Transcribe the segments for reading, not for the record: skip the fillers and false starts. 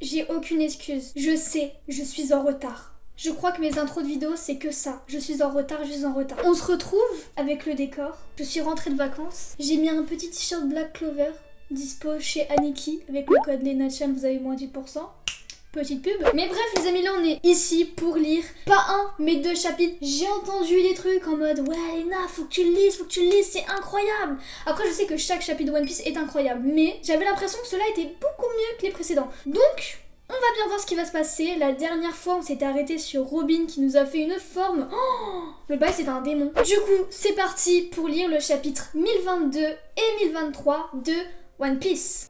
J'ai aucune excuse. Je sais, je suis en retard. Je crois que mes intros de vidéos, c'est que ça. Je suis en retard, je suis en retard. On se retrouve avec le décor. Je suis rentrée de vacances. J'ai mis un petit t-shirt Black Clover, dispo chez Aniki. Avec le code LENACHAN, vous avez moins 10%. Petite pub. Mais bref les amis, là on est ici pour lire pas un mais 2 chapitres. J'ai entendu des trucs en mode ouais Léna, faut que tu le lises, c'est incroyable. Après je sais que chaque chapitre de One Piece est incroyable, mais j'avais l'impression que cela était beaucoup mieux que les précédents. Donc on va bien voir ce qui va se passer. La dernière fois on s'était arrêté sur Robin qui nous a fait une forme. Oh, le bail c'est un démon. Du coup c'est parti pour lire le chapitre 1022 et 1023 de One Piece.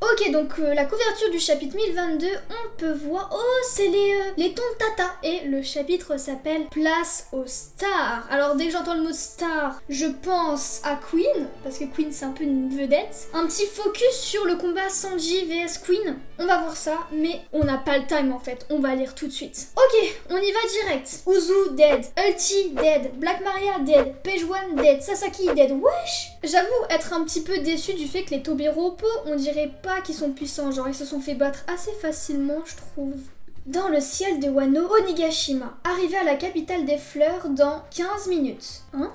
Ok, donc la couverture du chapitre 1022, on peut voir... Oh, c'est les tons de Tata. Et le chapitre s'appelle Place aux stars. Alors dès que j'entends le mot star, je pense à Queen, parce que Queen c'est un peu une vedette. Un petit focus sur le combat Sanji vs Queen. On va voir ça, mais on n'a pas le time en fait. On va lire tout de suite. Ok, on y va direct. Uzu dead, Ulti dead, Black Maria dead, Page One dead, Sasaki dead. Wesh! J'avoue être un petit peu déçue du fait que les Tobiropo, on dirait pas qu'ils sont puissants, genre ils se sont fait battre assez facilement je trouve. Dans le ciel de Wano, Onigashima, arrivé à la capitale des fleurs dans 15 minutes. Hein?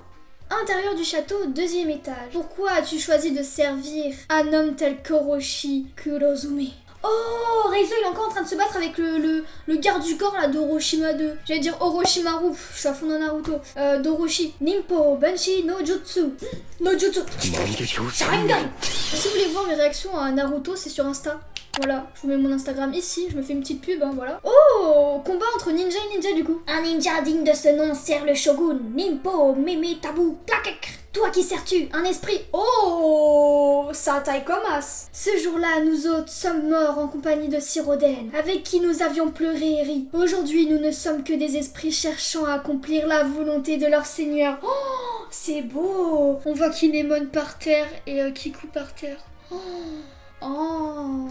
Intérieur du château, 2e étage. Pourquoi as-tu choisi de servir un homme tel qu'Orochi Kurozumi? Oh, Reizo il est encore en train de se battre avec le garde du corps là d'Oroshima 2. J'allais dire Orochimaru, je suis à fond dans Naruto. D'Orochi. Nimpo, Banshi, no Jutsu. No Jutsu. Sharingan. Si vous voulez voir mes réactions à Naruto, c'est sur Insta. Voilà, je vous mets mon Instagram ici, je me fais une petite pub, hein, voilà. Oh, combat entre ninja et ninja du coup. Un ninja digne de ce nom sert le shogun. Nimpo, Meme, Tabu, Klakek. Toi qui sers-tu? Un esprit. Oh, ça taille comme as. Ce jour-là, nous autres sommes morts en compagnie de Siroden, avec qui nous avions pleuré et ri. Aujourd'hui, nous ne sommes que des esprits cherchant à accomplir la volonté de leur seigneur. Oh, c'est beau. On voit Kinemon par terre et Kiku par terre. Oh,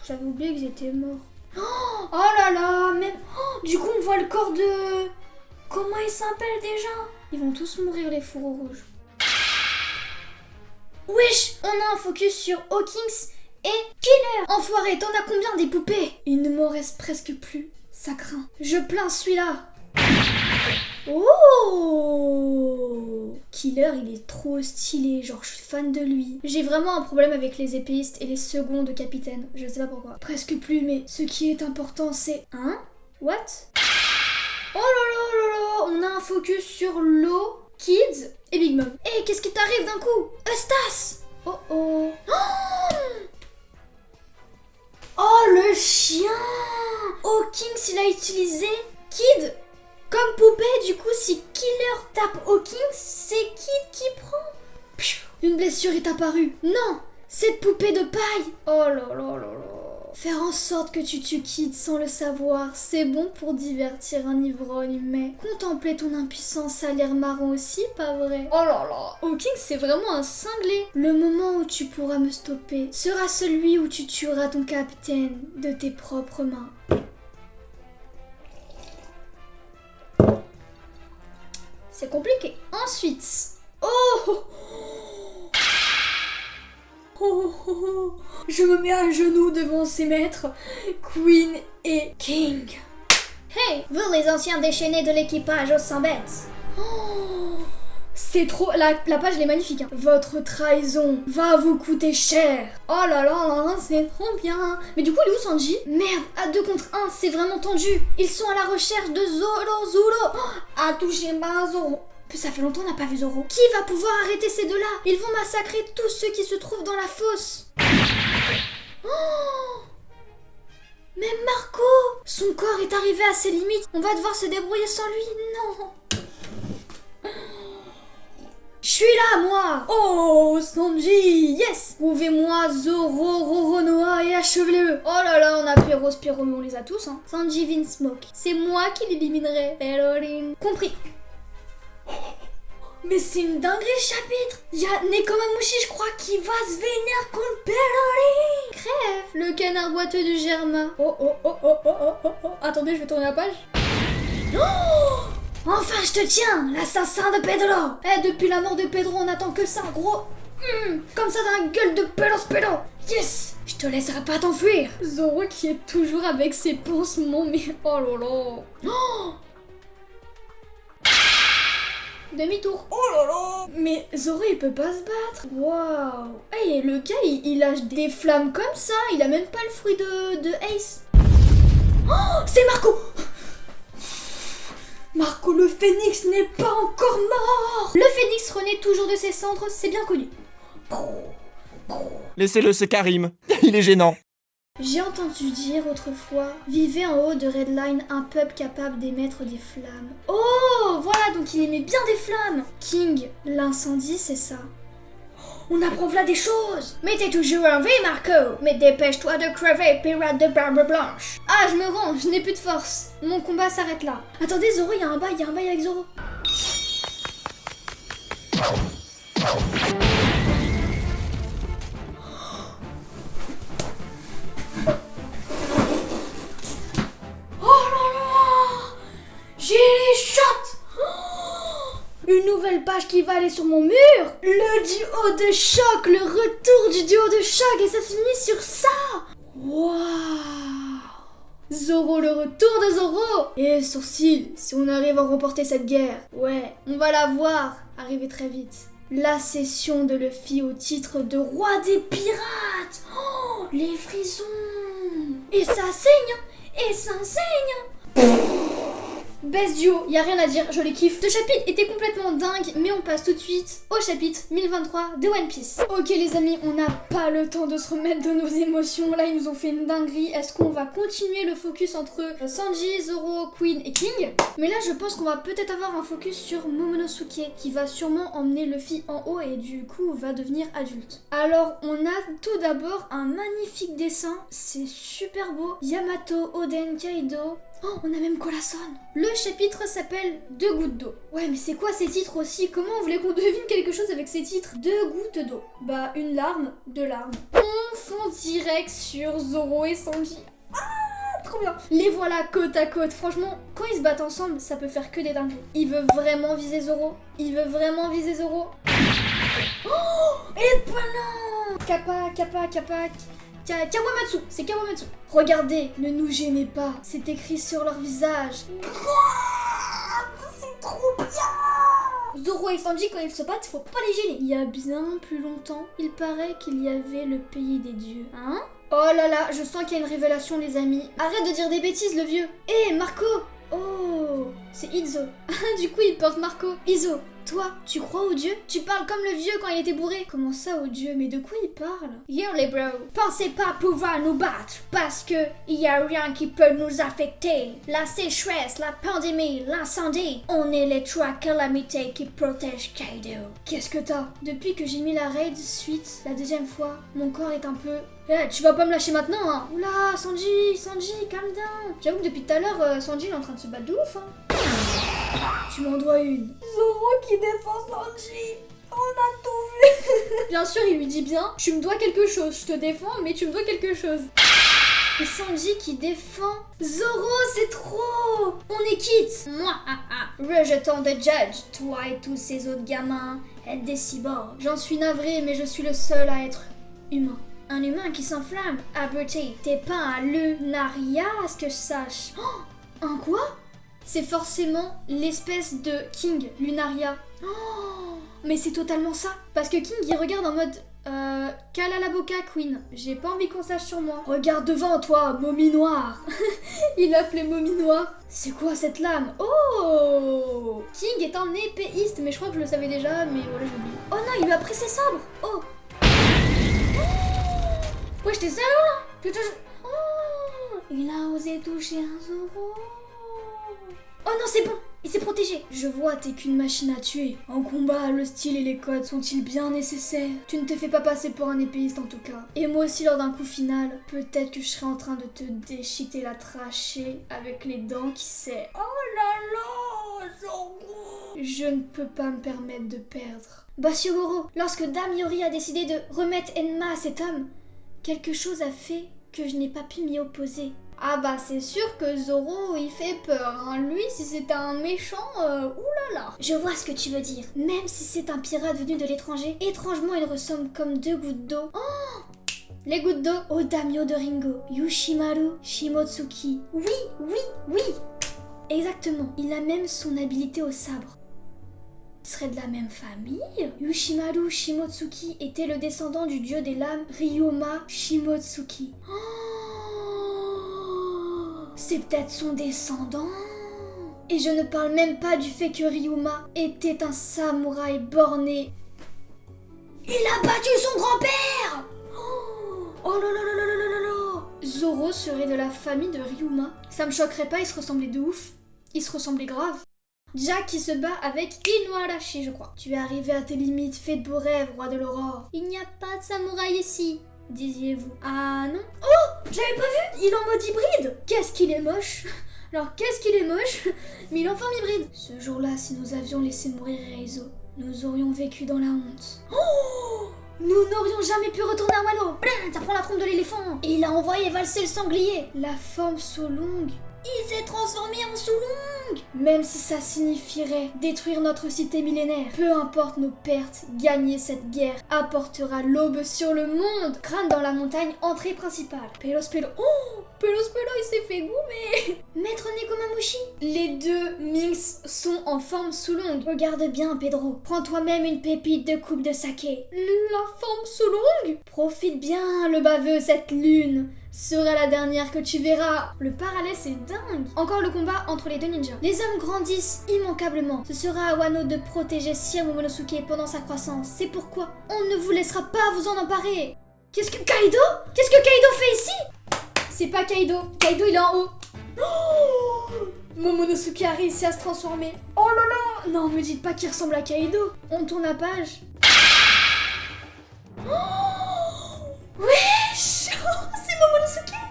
j'avais oublié qu'ils étaient morts. Oh là là, même... Oh, du coup, on voit le corps de... Comment ils s'appellent déjà? Ils vont tous mourir, les fourreaux rouges. Wesh, on a un focus sur Hawkins et Killer. Enfoiré, t'en as combien des poupées? Il ne m'en reste presque plus. Ça craint. Je plains celui-là. Oh, Killer, il est trop stylé, genre je suis fan de lui. J'ai vraiment un problème avec les épéistes et les seconds de capitaine, je sais pas pourquoi. Presque plus, mais ce qui est important c'est... Hein? What? Oh là là là là, on a un focus sur l'eau, Kids et Big Mom. Hé, qu'est-ce qui t'arrive d'un coup? Eustace! Oh oh. Oh le chien! Hawkins il a utilisé Kid comme poupée, du coup si Killer tape Hawkins, c'est Kid qui prend. Une blessure est apparue. Non, cette poupée de paille. Oh là là là là. Faire en sorte que tu tues Kid sans le savoir, c'est bon pour divertir un ivrogne, mais contempler ton impuissance a l'air marrant aussi, pas vrai? Oh là là, Hawkins c'est vraiment un cinglé. Le moment où tu pourras me stopper sera celui où tu tueras ton capitaine de tes propres mains. C'est compliqué. Ensuite, oh, je me mets à genoux devant ses maîtres, Queen et King. Hey, vous les anciens déchaînés de l'équipage aux 100 bêtes. Oh, c'est trop... La page elle est magnifique. Hein. Votre trahison va vous coûter cher. Oh là là là, c'est trop bien. Mais du coup, il est où Sanji? Merde, à 2 contre 1, c'est vraiment tendu. Ils sont à la recherche de Zoro. Oh, Atushima Zoro. Ça fait longtemps qu'on n'a pas vu Zoro. Qui va pouvoir arrêter ces deux-là? Ils vont massacrer tous ceux qui se trouvent dans la fosse. Oh, même Marco! Son corps est arrivé à ses limites. On va devoir se débrouiller sans lui. Non. Je suis là, moi! Oh, Sanji! Yes! Prouvez-moi Zoro, Roronoa et achevez-le! Oh là là, on a Pierrot, Spiro, mais on les a tous, hein. Sanji, Vinsmoke. C'est moi qui l'éliminerai. Perorin. Compris. Mais c'est une dinguerie le chapitre. Y'a Nekomamushi je crois qui va se vénérer contre Perorin. Crève. Le canard boiteux du Germain. Oh. Attendez, je vais tourner la page. Enfin, je te tiens, l'assassin de Pedro. Depuis la mort de Pedro, on attend que ça, gros. Comme ça dans la gueule de Pedro. Yes. Je te laisserai pas t'enfuir. Zoro qui est toujours avec ses pansements, mais oh là là. Demi-tour. Oh là là. Mais Zoro il peut pas se battre. Waouh. Hey, le gars il lâche des flammes comme ça. Il a même pas le fruit de Ace. Oh, c'est Marco. Marco le phénix n'est pas encore mort. Le phénix renaît toujours de ses cendres, c'est bien connu. Laissez-le, c'est Karim. Il est gênant. J'ai entendu dire autrefois, vivait en haut de Redline un peuple capable d'émettre des flammes. Oh, voilà, donc il émet bien des flammes. King, l'incendie, c'est ça. On apprend là des choses. Mais t'es toujours en vie, Marco. Mais dépêche-toi de crever, pirate de barbe blanche. Ah, je me rends, je n'ai plus de force. Mon combat s'arrête là. Attendez, Zoro, il y a un bail avec Zoro. Une nouvelle page qui va aller sur mon mur. Le duo de choc, le retour du duo de choc et ça se finit sur ça. Waouh. Zoro, le retour de Zoro. Et sourcil, si on arrive à remporter cette guerre, ouais, on va la voir arriver très vite. La cession de Luffy au titre de roi des pirates. Oh, les frissons. Et ça saigne. Et ça saigne. Best duo, y a rien à dire, je les kiffe. Ce chapitre était complètement dingue, mais on passe tout de suite au chapitre 1023 de One Piece. Ok les amis, on n'a pas le temps de se remettre de nos émotions. Là, ils nous ont fait une dinguerie. Est-ce qu'on va continuer le focus entre Sanji, Zoro, Queen et King? Mais là, je pense qu'on va peut-être avoir un focus sur Momonosuke, qui va sûrement emmener Luffy en haut et du coup va devenir adulte. Alors, on a tout d'abord un magnifique dessin. C'est super beau. Yamato, Oden, Kaido... Oh, on a même Colason. Le chapitre s'appelle 2 gouttes d'eau. Ouais, mais c'est quoi ces titres aussi? Comment on voulait qu'on devine quelque chose avec ces titres? 2 gouttes d'eau. Bah, une larme, 2 larmes. On fonce direct sur Zoro et Sanji. Ah, trop bien. Les voilà côte à côte. Franchement, quand ils se battent ensemble, ça peut faire que des dingueries. Il veut vraiment viser Zoro. Oh, et voilà. Kappa. Kawamatsu, c'est Kawamatsu. Regardez, ne nous gênez pas, c'est écrit sur leur visage. C'est trop bien. Zoro et Sanji, quand ils se battent, faut pas les gêner. Il y a bien plus longtemps, il paraît qu'il y avait le pays des dieux. Hein? Oh là là, je sens qu'il y a une révélation les amis. Arrête de dire des bêtises le vieux. Hé, Marco. Oh, c'est Izo. Du coup, il porte Marco. Izo, toi, tu crois aux dieux? Tu parles comme le vieux quand il était bourré. Comment ça aux dieux? Mais de quoi il parle? Yo les bros, pensez pas pouvoir nous battre parce que y a rien qui peut nous affecter. La sécheresse, la pandémie, l'incendie, on est les 3 calamités qui protègent Kaido. Qu'est-ce que t'as? Depuis que j'ai mis la raid suite, la deuxième fois, mon corps est un peu... tu vas pas me lâcher maintenant, hein? Oula, Sanji, calme down. J'avoue que depuis tout à l'heure, Sanji il est en train de se battre de ouf, hein. Tu m'en dois une. Zoro qui défend Sanji. On a tout vu. Bien sûr, il lui dit bien, tu me dois quelque chose. Je te défends, mais tu me dois quelque chose. Et Sanji qui défend Zoro, c'est trop. On est quitte. Moi, rejetant de Judge, toi et tous ces autres gamins, êtes des cyborgs. J'en suis navré, mais je suis le seul à être humain. Un humain qui s'enflamme, abruti. T'es pas un lunaria, à ce que je sache. Oh, un quoi? C'est forcément l'espèce de King, Lunaria. Oh, mais c'est totalement ça. Parce que King, il regarde en mode... Cala la boca, Queen. J'ai pas envie qu'on sache sur moi. Regarde devant toi, momie noire. Il appelait momie noire. C'est quoi cette lame? Oh, King est un épéiste, mais je crois que je le savais déjà, mais voilà, j'ai oublié. Oh non, il lui a pris ses sabres. Oh. Ouais, j'étais sérieux là. Oh, il a osé toucher un Zoro. Oh non, c'est bon, il s'est protégé. Je vois, t'es qu'une machine à tuer. En combat, le style et les codes sont-ils bien nécessaires? Tu ne te fais pas passer pour un épéiste en tout cas. Et moi aussi, lors d'un coup final, peut-être que je serai en train de te déchiqueter la trachée avec les dents qui serrent. Oh là là, Zoro. Je ne peux pas me permettre de perdre. Bashigoro, lorsque Dame Yori a décidé de remettre Enma à cet homme, quelque chose a fait que je n'ai pas pu m'y opposer. Ah bah c'est sûr que Zoro il fait peur, hein. Lui si c'était un méchant, oulala. Je vois ce que tu veux dire. Même si c'est un pirate venu de l'étranger, étrangement il ressemble comme deux gouttes d'eau. Oh, les gouttes d'eau au daimyo de Ringo, Yoshimaru Shimotsuki. Oui, oui, oui. Exactement, il a même son habileté au sabre. Ils seraient de la même famille. Yoshimaru Shimotsuki était le descendant du dieu des lames Ryoma Shimotsuki. Oh, c'est peut-être son descendant. Et je ne parle même pas du fait que Ryoma était un samouraï borné. Il a battu son grand-père. Oh là là là là là là là. Zoro serait de la famille de Ryoma. Ça me choquerait pas, ils se ressemblaient de ouf. Ils se ressemblaient grave. Jack qui se bat avec Inuarashi, je crois. Tu es arrivé à tes limites, fais de beaux rêves, roi de l'aurore. Il n'y a pas de samouraï ici, disiez-vous. Ah non. Oh, j'avais pas vu. Il est en mode hybride. Qu'est-ce qu'il est moche. Alors qu'est-ce qu'il est moche. Mais il est en forme hybride. Ce jour-là, si nous avions laissé mourir Reizo, nous aurions vécu dans la honte. Oh, nous n'aurions jamais pu retourner à Wano. Ça prend la trompe de l'éléphant. Et il a envoyé valser le sanglier. La forme Solong. Il s'est transformé en Sulong. Même si ça signifierait détruire notre cité millénaire, peu importe nos pertes, gagner cette guerre apportera l'aube sur le monde. Crâne dans la montagne, entrée principale. Pelos Pelo. Oh, Pelos Pelo, il s'est fait goumer. Maître Nekomamushi. Les deux Minx sont en forme Sulong. Regarde bien, Pedro. Prends toi-même une pépite de coupe de saké. La forme Sulong. Profite bien, le baveux, cette lune sera la dernière que tu verras. Le parallèle c'est dingue. Encore le combat entre les deux ninjas. Les hommes grandissent immanquablement. Ce sera à Wano de protéger Sir Momonosuke pendant sa croissance. C'est pourquoi on ne vous laissera pas vous en emparer. Qu'est-ce que Kaido fait ici? C'est pas Kaido. Kaido il est en haut. Oh, Momonosuke a réussi à se transformer. Oh là là. Non, me dites pas qu'il ressemble à Kaido. On tourne la page. Oh, wesh.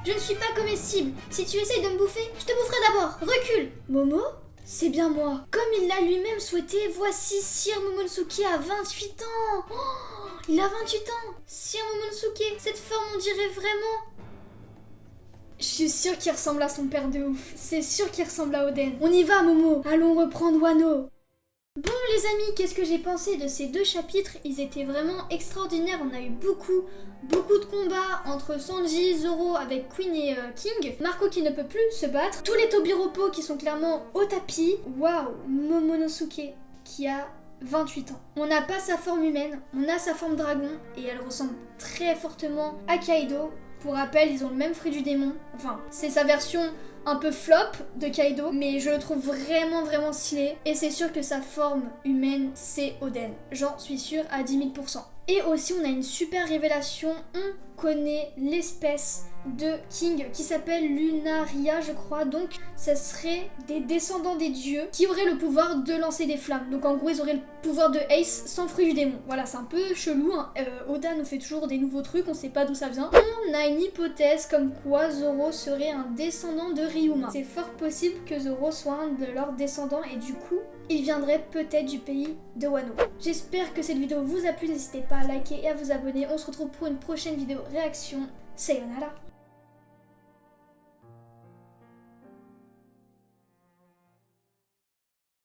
Je ne suis pas comestible. Si tu essayes de me bouffer, je te boufferai d'abord. Recule. Momo? C'est bien moi. Comme il l'a lui-même souhaité, voici Sir Momonosuke à 28 ans. Oh, il a 28 ans. Sir Momonosuke, cette forme on dirait vraiment... Je suis sûre qu'il ressemble à son père de ouf. C'est sûr qu'il ressemble à Oden. On y va, Momo. Allons reprendre Wano. Bon les amis, qu'est-ce que j'ai pensé de ces deux chapitres? Ils étaient vraiment extraordinaires, on a eu beaucoup de combats entre Sanji, Zoro avec Queen et King, Marco qui ne peut plus se battre, tous les Tobiropo qui sont clairement au tapis, waouh, Momonosuke qui a 28 ans. On n'a pas sa forme humaine, on a sa forme dragon et elle ressemble très fortement à Kaido. Pour rappel, ils ont le même fruit du démon, enfin c'est sa version un peu flop de Kaido, mais je le trouve vraiment stylé. Et c'est sûr que sa forme humaine, c'est Oden. J'en suis sûre à 10 000%. Et aussi, on a une super révélation. On connaît l'espèce de King qui s'appelle Lunaria, je crois. Donc, ça serait des descendants des dieux qui auraient le pouvoir de lancer des flammes. Donc, en gros, ils auraient le pouvoir de Ace sans fruit du démon. Voilà, c'est un peu chelou, hein. Oda nous fait toujours des nouveaux trucs, on sait pas d'où ça vient. On a une hypothèse comme quoi Zoro serait un descendant de Ryuma. C'est fort possible que Zoro soit un de leurs descendants et du coup, il viendrait peut-être du pays de Wano. J'espère que cette vidéo vous a plu, n'hésitez pas à liker et à vous abonner. On se retrouve pour une prochaine vidéo réaction. Sayonara.